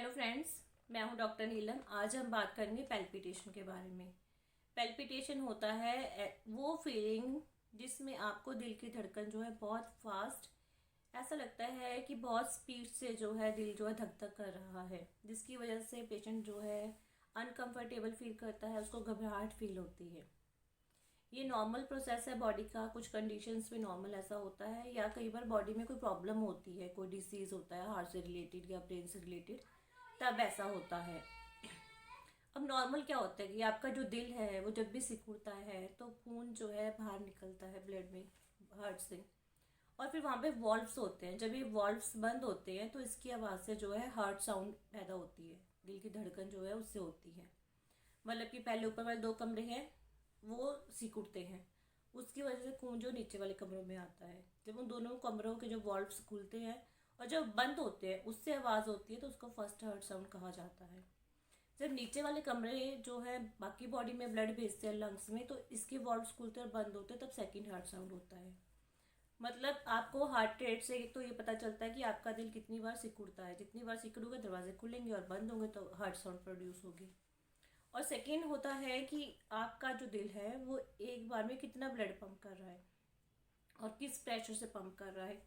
Hello friends, मैं हूं doctor नीलम। आज हम बात करेंगे पैल्पिटेशन के बारे में। पैल्पिटेशन होता है वो फीलिंग जिसमें आपको दिल की धड़कन जो है बहुत फास्ट, ऐसा लगता है कि बहुत स्पीड से जो है दिल जो है धक धक कर रहा है, जिसकी वजह से पेशेंट जो है अनकंफर्टेबल फील करता है, उसको घबराहट फील होती है। ये नॉर्मल प्रोसेस है बॉडी का। कुछ कंडीशंस में नॉर्मल ऐसा होता है, या कई बार बॉडी में कोई प्रॉब्लम होती है, कोई डिसीज होता है हार्ट से रिलेटेड या ब्रेन से रिलेटेड, तब ऐसा होता है। अब नॉर्मल क्या होता है कि आपका जो दिल है वो जब भी सिकुड़ता है तो खून जो है बाहर निकलता है ब्लड में, हार्ट से। और फिर वहाँ पे वॉल्व्स होते हैं। जब ये वॉल्व्स बंद होते हैं तो इसकी आवाज़ से जो है हार्ट साउंड पैदा होती है, दिल की धड़कन जो है उससे होती है। मतलब कि पहले ऊपर वाले दो कमरे हैं वो सिकुड़ते हैं, उसकी वजह से खून जो नीचे वाले कमरों में आता है। जब उन दोनों कमरों के जो वॉल्व्स खुलते हैं और जब बंद होते हैं उससे आवाज़ होती है, तो उसको फर्स्ट हार्ट साउंड कहा जाता है। जब नीचे वाले कमरे जो है बाकी बॉडी में ब्लड भेजते हैं लंग्स में, तो इसके वॉल्व्स खुलते और बंद होते हैं, तब सेकंड हार्ट साउंड होता है। मतलब आपको हार्ट रेट से तो ये पता चलता है कि आपका दिल कितनी बार सिकुड़ता है। जितनी बार सिकुड़ोगे दरवाजे खुलेंगे और बंद होंगे तो हार्ट साउंड प्रोड्यूस होगी। और सेकेंड होता है कि आपका जो दिल है वो एक बार में कितना ब्लड पंप कर रहा है और किस प्रेशर से पंप कर रहा है।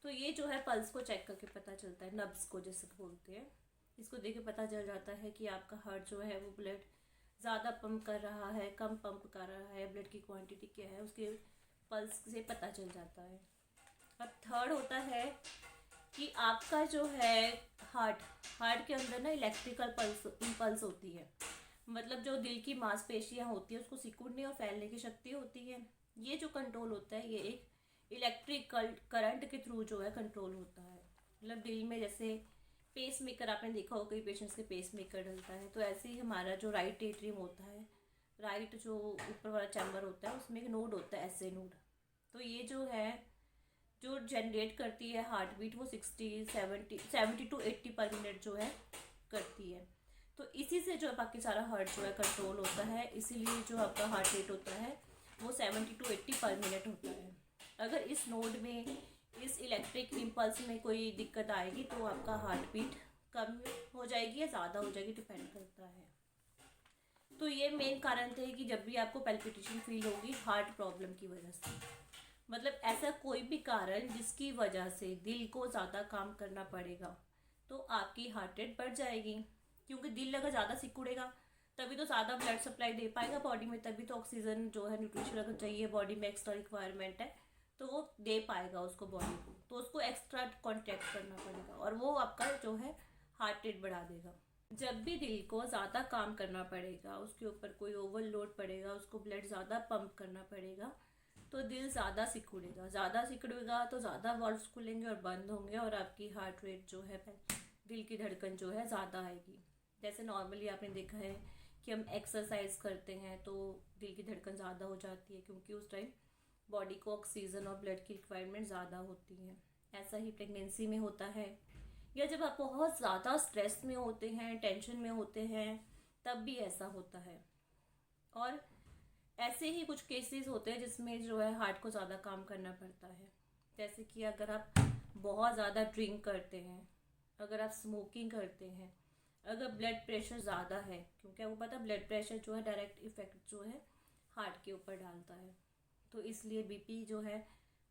तो ये जो है पल्स को चेक करके पता चलता है, नब्स को जैसे बोलते हैं। इसको देख के पता चल जाता है कि आपका हार्ट जो है वो ब्लड ज़्यादा पंप कर रहा है, कम पंप कर रहा है, ब्लड की क्वांटिटी क्या है उसके पल्स से पता चल जाता है। और थर्ड होता है कि आपका जो है हार्ट हार्ट के अंदर ना इलेक्ट्रिकल पल्स इम्पल्स होती है। मतलब जो दिल की मांसपेशियां होती है उसको सिकुड़ने और फैलने की शक्ति होती है। ये जो कंट्रोल होता है ये एक इलेक्ट्रिकल करंट के थ्रू जो है कंट्रोल होता है। मतलब दिल में जैसे पेस मेकर आपने देखा हो, कई पेशेंट्स के पेस मेकर डलता है, तो ऐसे ही हमारा जो राइट एट्रियम होता है, राइट जो ऊपर वाला चैम्बर होता है उसमें एक नोड होता है, ऐसे नोड। तो ये जो है जो जनरेट करती है हार्ट बीट वो 60 70 टू 80 पर मिनट जो है करती है। तो इसी से जो बाकी सारा हार्ट जो है कंट्रोल होता है। इसीलिए जो आपका हार्ट रेट होता है वो 70 टू 80 पर मिनट होता है। अगर इस नोड में, इस इलेक्ट्रिक इम्पल्स में कोई दिक्कत आएगी तो आपका हार्ट बीट कम हो जाएगी या ज़्यादा हो जाएगी, डिपेंड करता है। तो ये मेन कारण थे कि जब भी आपको पैल्पिटेशन फील होगी हार्ट प्रॉब्लम की वजह से, मतलब ऐसा कोई भी कारण जिसकी वजह से दिल को ज़्यादा काम करना पड़ेगा, तो आपकी हार्ट रेट बढ़ जाएगी। क्योंकि दिल अगर ज़्यादा सिकुड़ेगा तभी तो ज़्यादा ब्लड सप्लाई दे पाएगा बॉडी में, तभी तो ऑक्सीजन जो है, न्यूट्रिशन अगर चाहिए बॉडी में, एक्स्ट्रा रिक्वायरमेंट है तो वो दे पाएगा उसको बॉडी को, तो उसको एक्स्ट्रा कॉन्ट्रैक्ट करना पड़ेगा और वो आपका जो है हार्ट रेट बढ़ा देगा। जब भी दिल को ज़्यादा काम करना पड़ेगा, उसके ऊपर कोई ओवरलोड पड़ेगा, उसको ब्लड ज़्यादा पंप करना पड़ेगा, तो दिल ज़्यादा सिकुड़ेगा तो ज़्यादा वॉल्व्स खुलेंगे और बंद होंगे और आपकी हार्ट रेट जो है, दिल की धड़कन जो है ज़्यादा आएगी। जैसे नॉर्मली आपने देखा है कि हम एक्सरसाइज करते हैं तो दिल की धड़कन ज़्यादा हो जाती है, क्योंकि उस टाइम बॉडी को ऑक्सीजन और ब्लड की रिक्वायरमेंट ज़्यादा होती है। ऐसा ही प्रेगनेंसी में होता है, या जब आप बहुत ज़्यादा स्ट्रेस में होते हैं, टेंशन में होते हैं, तब भी ऐसा होता है। और ऐसे ही कुछ केसेस होते हैं जिसमें जो है हार्ट को ज़्यादा काम करना पड़ता है। जैसे कि अगर आप बहुत ज़्यादा ड्रिंक करते हैं, अगर आप स्मोकिंग करते हैं, अगर ब्लड प्रेशर ज़्यादा है, क्योंकि आपको पता है ब्लड प्रेशर जो है डायरेक्ट इफेक्ट जो है हार्ट के ऊपर डालता है, तो इसलिए बीपी जो है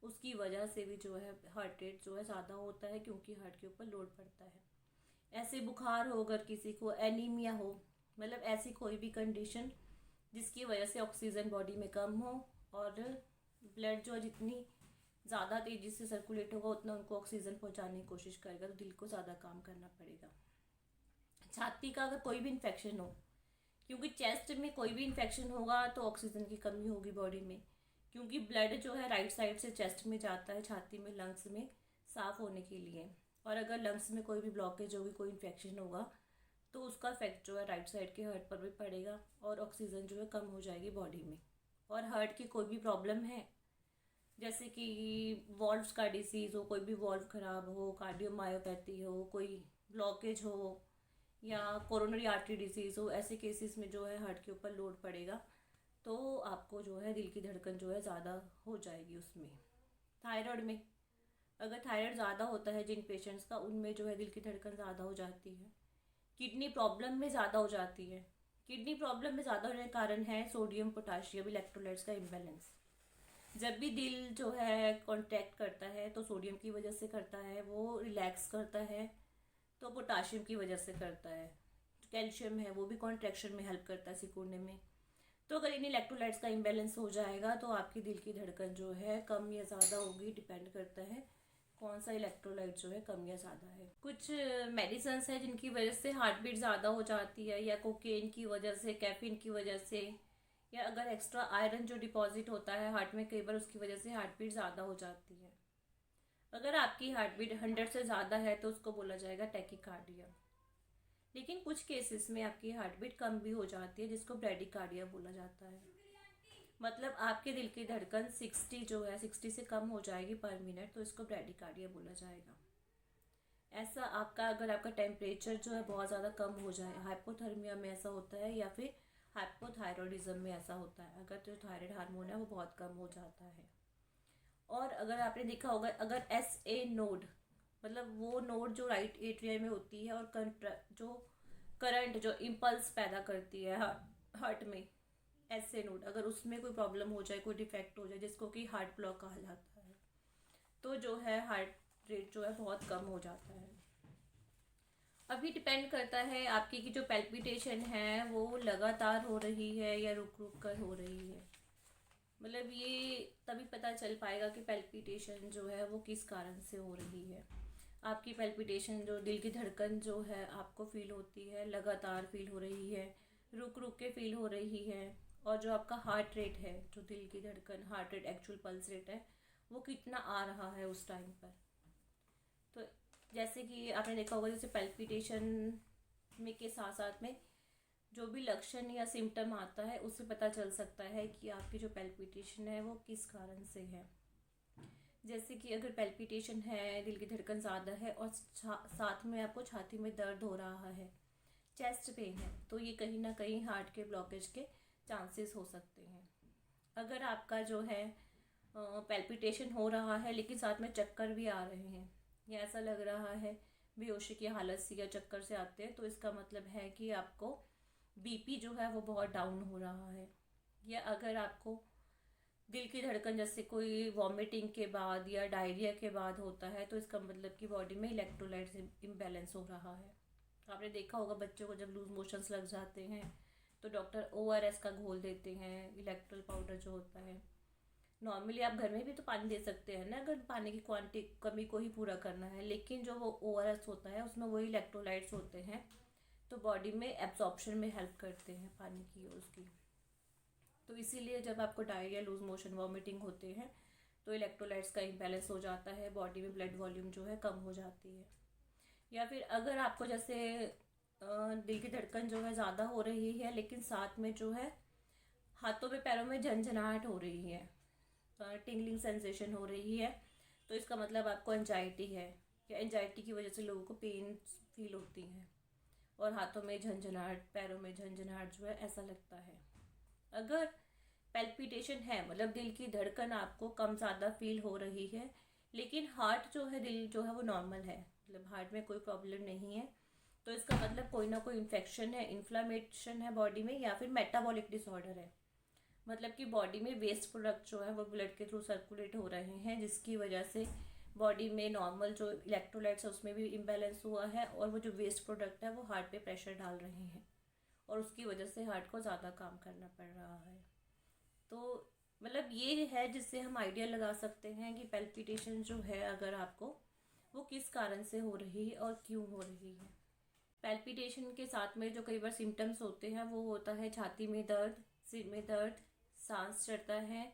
उसकी वजह से भी जो है हार्ट रेट जो है ज़्यादा होता है, क्योंकि हार्ट के ऊपर लोड पड़ता है। ऐसे बुखार हो, अगर किसी को एनीमिया हो, मतलब ऐसी कोई भी कंडीशन जिसकी वजह से ऑक्सीजन बॉडी में कम हो और ब्लड जो जितनी ज़्यादा तेज़ी से सर्कुलेट होगा उतना उनको ऑक्सीजन पहुंचाने की कोशिश करेगा, तो दिल को ज़्यादा काम करना पड़ेगा। छाती का अगर कोई भी इन्फेक्शन हो, क्योंकि चेस्ट में कोई भी इन्फेक्शन होगा तो ऑक्सीजन की कमी होगी बॉडी में, क्योंकि ब्लड जो है राइट साइड से चेस्ट में जाता है, छाती में, लंग्स में साफ होने के लिए। और अगर लंग्स में कोई भी ब्लॉकेज होगी, कोई इन्फेक्शन होगा, तो उसका इफेक्ट जो है राइट साइड के हार्ट पर भी पड़ेगा और ऑक्सीजन जो है कम हो जाएगी बॉडी में। और हार्ट की कोई भी प्रॉब्लम है, जैसे कि वॉल्व्स का डिसीज़ हो, कोई भी वॉल्व खराब हो, कार्डियोमायोपैथी हो, कोई ब्लॉकेज हो, या कोरोनरी आर्टरी डिसीज़ हो, ऐसे केसेस में जो है हार्ट के ऊपर लोड पड़ेगा तो आपको जो है दिल की धड़कन जो है ज़्यादा हो जाएगी उसमें। थायराइड में, अगर थायराइड ज़्यादा होता है जिन पेशेंट्स का, उनमें जो है दिल की धड़कन ज़्यादा हो जाती है, किडनी प्रॉब्लम में ज़्यादा हो जाती है। किडनी प्रॉब्लम में ज़्यादा होने का कारण है सोडियम पोटाशियम इलेक्ट्रोलाइट्स का इम्बैलेंस। जब भी दिल जो है कॉन्ट्रैक्ट करता है तो सोडियम की वजह से करता है, वो रिलैक्स करता है तो पोटाशियम की वजह से करता है। कैल्शियम है वो भी कॉन्ट्रैक्शन में हेल्प करता है सिकुड़ने में। तो अगर इन इलेक्ट्रोलाइट्स का इम्बैलेंस हो जाएगा तो आपकी दिल की धड़कन जो है कम या ज़्यादा होगी, डिपेंड करता है कौन सा इलेक्ट्रोलाइट जो है कम या ज़्यादा है। कुछ मेडिसिन्स हैं जिनकी वजह से हार्ट बीट ज़्यादा हो जाती है, या कोकेन की वजह से, कैफीन की वजह से, या अगर एक्स्ट्रा आयरन जो डिपॉजिट होता है हार्ट में कई बार उसकी वजह से हार्ट बीट ज़्यादा हो जाती है। अगर आपकी हार्ट बीट 100 से ज़्यादा है तो उसको बोला जाएगा टैकीकार्डिया। लेकिन कुछ केसेस में आपकी हार्ट बीट कम भी हो जाती है जिसको ब्रेडिकार्डिया बोला जाता है। मतलब आपके दिल की धड़कन 60 जो है 60 से कम हो जाएगी पर मिनट तो इसको ब्रेडिकार्डिया बोला जाएगा। ऐसा आपका अगर आपका टेम्परेचर जो है बहुत ज़्यादा कम हो जाए, हाइपोथर्मिया में ऐसा होता है, या फिर हाइपोथायरॉयडिज्म में ऐसा होता है, अगर जो थायराइड हार्मोन है वो बहुत कम हो जाता है। और अगर आपने देखा होगा अगर SA नोड, मतलब वो नोड जो राइट एट्रिया में होती है और जो करंट जो इम्पल्स पैदा करती है हार्ट में, SA नोड अगर उसमें कोई प्रॉब्लम हो जाए, कोई डिफेक्ट हो जाए जिसको कि हार्ट ब्लॉक कहा जाता है, तो जो है हार्ट रेट जो है बहुत कम हो जाता है। अभी डिपेंड करता है आपकी की जो पैल्पिटेशन है वो लगातार हो रही है या रुक रुक कर हो रही है। मतलब ये तभी पता चल पाएगा कि पैल्पिटेशन जो है वो किस कारण से हो रही है। आपकी पैल्पिटेशन जो दिल की धड़कन जो है आपको फील होती है, लगातार फील हो रही है, रुक रुक के फील हो रही है, और जो आपका हार्ट रेट है, जो दिल की धड़कन heart rate actual pulse rate है वो कितना आ रहा है उस टाइम पर। तो जैसे कि आपने देखा होगा जैसे पैल्पिटेशन में के साथ साथ में जो भी लक्षण या सिम्टम आता है उससे पता चल सकता है कि आपकी जो पैल्पिटेशन है वो किस कारण से है। जैसे कि अगर पैल्पिटेशन है, दिल की धड़कन ज़्यादा है और साथ में आपको छाती में दर्द हो रहा है, चेस्ट पेन है, तो ये कहीं ना कहीं हार्ट के ब्लॉकेज के चांसेस हो सकते हैं। अगर आपका जो है पैल्पिटेशन हो रहा है लेकिन साथ में चक्कर भी आ रहे हैं, या ऐसा लग रहा है बेहोशी की हालत से या चक्कर से आते हैं, तो इसका मतलब है कि आपको BP जो है वो बहुत डाउन हो रहा है। या अगर आपको दिल की धड़कन जैसे कोई वॉमिटिंग के बाद या डायरिया के बाद होता है तो इसका मतलब कि बॉडी में इलेक्ट्रोलाइट्स इम्बैलेंस हो रहा है। आपने देखा होगा बच्चों को जब लूज मोशंस लग जाते हैं तो डॉक्टर ORS का घोल देते हैं, इलेक्ट्रोल पाउडर जो होता है। नॉर्मली आप घर में भी तो पानी दे सकते हैं ना, अगर पानी की क्वांटिटी कमी को ही पूरा करना है, लेकिन जो वो ORS होता है उसमें वही इलेक्ट्रोलाइट्स होते हैं तो बॉडी में एब्जॉर्प्शन में हेल्प करते हैं पानी की उसकी। तो इसीलिए जब आपको डायरिया, लूज मोशन, वॉमिटिंग होते हैं तो इलेक्ट्रोलाइट्स का इम्बैलेंस हो जाता है, बॉडी में ब्लड वॉल्यूम जो है कम हो जाती है। या फिर अगर आपको जैसे दिल की धड़कन जो है ज़्यादा हो रही है लेकिन साथ में जो है हाथों में पैरों में झंझनाहट हो रही है, टिंगलिंग सेंसेशन हो रही है, तो इसका मतलब आपको एंजाइटी है, या एंजाइटी की वजह से लोगों को पेन फील होती है और हाथों में झंझनाहट, पैरों में झंझनाहट जो है ऐसा लगता है। अगर पैल्पिटेशन है मतलब दिल की धड़कन आपको कम ज़्यादा फील हो रही है लेकिन हार्ट जो है, दिल जो है वो नॉर्मल है, मतलब हार्ट में कोई प्रॉब्लम नहीं है, तो इसका मतलब कोई ना कोई इन्फेक्शन है, इन्फ्लामेशन है बॉडी में, या फिर मेटाबॉलिक डिसऑर्डर है। मतलब कि बॉडी में वेस्ट प्रोडक्ट जो है वो ब्लड के थ्रू सर्कुलेट हो रहे हैं जिसकी वजह से बॉडी में नॉर्मल जो इलेक्ट्रोलाइट्स है उसमें भी इम्बैलेंस हुआ है, और वो जो वेस्ट प्रोडक्ट है वो हार्ट पे प्रेशर डाल रहे हैं और उसकी वजह से हार्ट को ज़्यादा काम करना पड़ रहा है। तो मतलब ये है जिससे हम आइडिया लगा सकते हैं कि पैल्पिटेशन जो है अगर आपको वो किस कारण से हो रही है और क्यों हो रही है। पैल्पिटेशन के साथ में जो कई बार सिम्टम्स होते हैं वो होता है छाती में दर्द, सिर में दर्द, सांस चढ़ता है,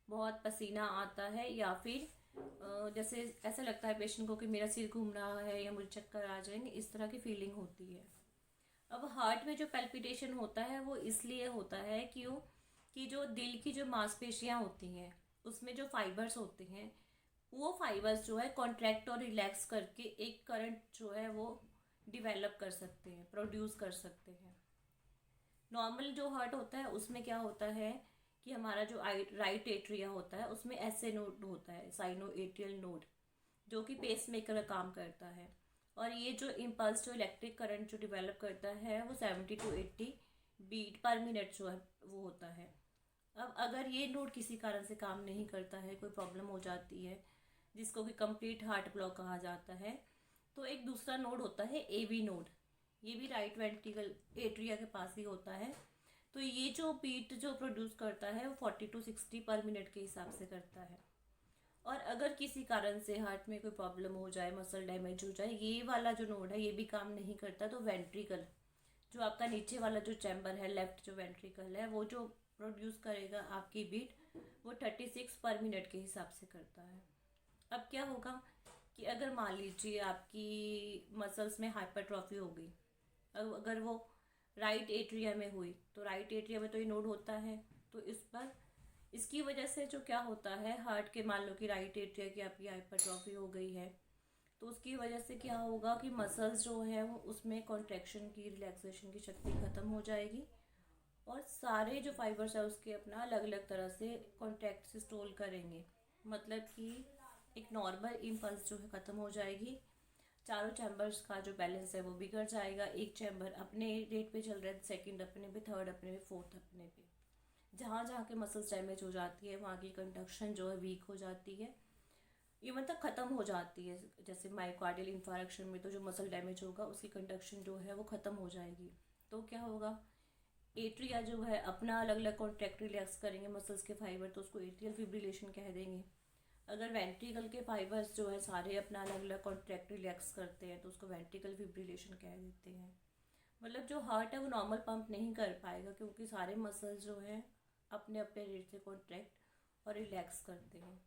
बहुत पसीना आता है, या फिर जैसे ऐसा लगता है पेशेंट को कि मेरा सिर घूम रहा है या मुझे चक्कर आ जाएंगे, इस तरह की फीलिंग होती है। अब हार्ट में जो पैल्पिटेशन होता है वो इसलिए होता है क्यों कि जो दिल की जो मांसपेशियां होती हैं उसमें जो फाइबर्स होते हैं वो फाइबर्स जो है कॉन्ट्रैक्ट और रिलैक्स करके एक करंट जो है वो डिवेलप कर सकते हैं, प्रोड्यूस कर सकते हैं। नॉर्मल जो हार्ट होता है उसमें क्या होता है कि हमारा जो राइट एट्रिया होता है उसमें SA नोड होता है, साइनो एट्रियल नोड, जो कि पेस मेकर का काम करता है, और ये जो इम्पल्स जो इलेक्ट्रिक करंट जो डेवलप करता है वो 70 to 80 बीट पर मिनट जो है वो होता है। अब अगर ये नोड किसी कारण से काम नहीं करता है, कोई प्रॉब्लम हो जाती है जिसको कि कंप्लीट हार्ट ब्लॉक कहा जाता है, तो एक दूसरा नोड होता है एवी नोड। ये भी राइट वेंट्रिकल एट्रिया के पास ही होता है। तो ये जो बीट जो प्रोड्यूस करता है वो 40 to 60 पर मिनट के हिसाब से करता है। और अगर किसी कारण से हार्ट में कोई प्रॉब्लम हो जाए, मसल डैमेज हो जाए, ये वाला जो नोड है ये भी काम नहीं करता, तो वेंट्रिकल जो आपका नीचे वाला जो चैम्बर है, लेफ्ट जो वेंट्रिकल है, वो जो प्रोड्यूस करेगा आपकी बीट वो 36 पर मिनट के हिसाब से करता है। अब क्या होगा कि अगर मान लीजिए आपकी मसल्स में हाइपरट्रॉफी हो गई, अब अगर वो राइट एट्रिया में हुई, तो राइट एट्रिया में तो ये नोड होता है, तो इस पर इसकी वजह से जो क्या होता है, हार्ट के मान लो कि राइट एट्रिया की आपकी हाइपरट्रॉफी हो गई है, तो उसकी वजह से क्या होगा कि मसल्स जो है वो उसमें कॉन्ट्रैक्शन की, रिलैक्सेशन की शक्ति ख़त्म हो जाएगी और सारे जो फाइबर्स है उसके अपना अलग अलग तरह से कॉन्ट्रैक्ट से स्टोल करेंगे। मतलब कि एक नॉर्मल इम्पल्स जो है ख़त्म हो जाएगी, चारों चैम्बर्स का जो बैलेंस है वो बिगड़ जाएगा। एक चैम्बर अपने रेट पे चल रहा है, सेकंड अपने पे, थर्ड अपने पे, फोर्थ अपने पे। जहाँ जहाँ के मसल्स डैमेज हो जाती है वहाँ की कंडक्शन जो है वीक हो जाती है, इवन तक ख़त्म हो जाती है। जैसे मायोकार्डियल इंफार्क्शन में तो जो मसल डैमेज होगा उसकी कंडक्शन जो है वो ख़त्म हो जाएगी। तो क्या होगा, एट्रिया जो है अपना अलग अलग कॉन्ट्रैक्ट रिलैक्स करेंगे मसल्स के फाइबर, तो उसको एट्रियल फिब्रिलेशन कह देंगे। अगर वेंट्रिकल के फाइबर्स जो है सारे अपना अलग अलग कॉन्ट्रैक्ट रिलैक्स करते हैं तो उसको वेंट्रिकल फिब्रिलेशन कह देते हैं। मतलब जो हार्ट है वो नॉर्मल पंप नहीं कर पाएगा क्योंकि सारे मसल्स जो हैं अपने अपने रेट से कॉन्ट्रैक्ट और रिलैक्स करते हैं।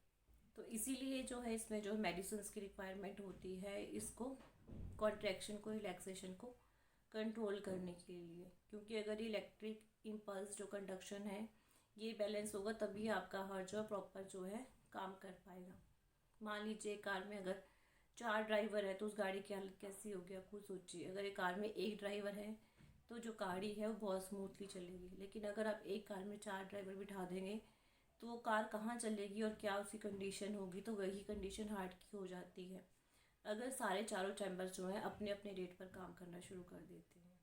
तो इसीलिए जो है इसमें जो मेडिसिन की रिक्वायरमेंट होती है इसको कॉन्ट्रैक्शन को, रिलैक्सेशन को कंट्रोल करने के लिए। क्योंकि अगर इलेक्ट्रिक इम्पल्स जो कंडक्शन है ये बैलेंस होगा तभी आपका हार्ट जो है प्रॉपर जो है काम कर पाएगा। मान लीजिए कार में अगर 4 ड्राइवर है तो उस गाड़ी की हालत कैसी होगी आप खुद सोचिए। अगर एक कार में एक ड्राइवर है तो जो गाड़ी है वो बहुत स्मूथली चलेगी, लेकिन अगर आप एक कार में 4 ड्राइवर बिठा देंगे तो वो कार कहाँ चलेगी और क्या उसकी कंडीशन होगी। तो वही कंडीशन हार्ट की हो जाती है अगर सारे चारों चैम्बर्स जो हैं अपने अपने रेट पर काम करना शुरू कर देते हैं।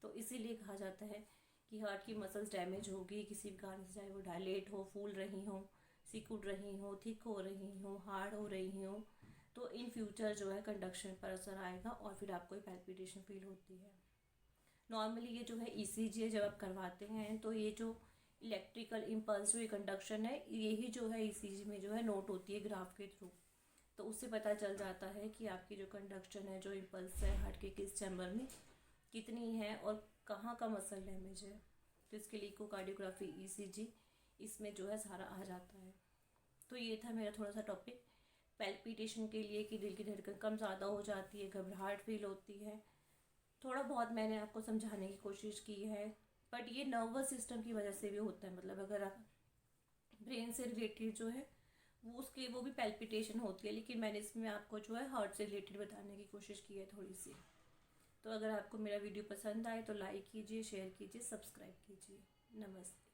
तो इसीलिए कहा जाता है कि हार्ट की मसल्स डैमेज होगी किसी भी कारण से, चाहे वो डायलेट हो, फूल रही हो, सिकुड़ रही हो, थिक हो रही हो, हार्ड हो रही हो, तो इन फ्यूचर जो है कंडक्शन पर असर आएगा और फिर आपको पैल्पिटेशन फील होती है। नॉर्मली ये जो है ईसीजी जब आप करवाते हैं तो ये जो इलेक्ट्रिकल इम्पल्स जो कंडक्शन है यही जो है ईसीजी में जो है नोट होती है ग्राफ के थ्रू। तो उससे पता चल जाता है कि आपकी जो कंडक्शन है, जो इम्पल्स है हार्ट के किस चैम्बर में कितनी है और कहाँ का मसल डैमेज है। तो इसके लिए इकोकार्डियोग्राफी, ईसीजी इसमें जो है सारा आ जाता है। तो ये था मेरा थोड़ा सा टॉपिक पैल्पिटेशन के लिए कि दिल की धड़कन कम ज़्यादा हो जाती है, घबराहट फील होती है। थोड़ा बहुत मैंने आपको समझाने की कोशिश की है, बट ये नर्वस सिस्टम की वजह से भी होता है। मतलब अगर आप ब्रेन से रिलेटेड जो है वो भी पैल्पिटेशन होती है, लेकिन मैंने इसमें आपको जो है हार्ट से रिलेटेड बताने की कोशिश की है थोड़ी सी। तो अगर आपको मेरा वीडियो पसंद आए तो लाइक कीजिए, शेयर कीजिए, सब्सक्राइब कीजिए। नमस्ते।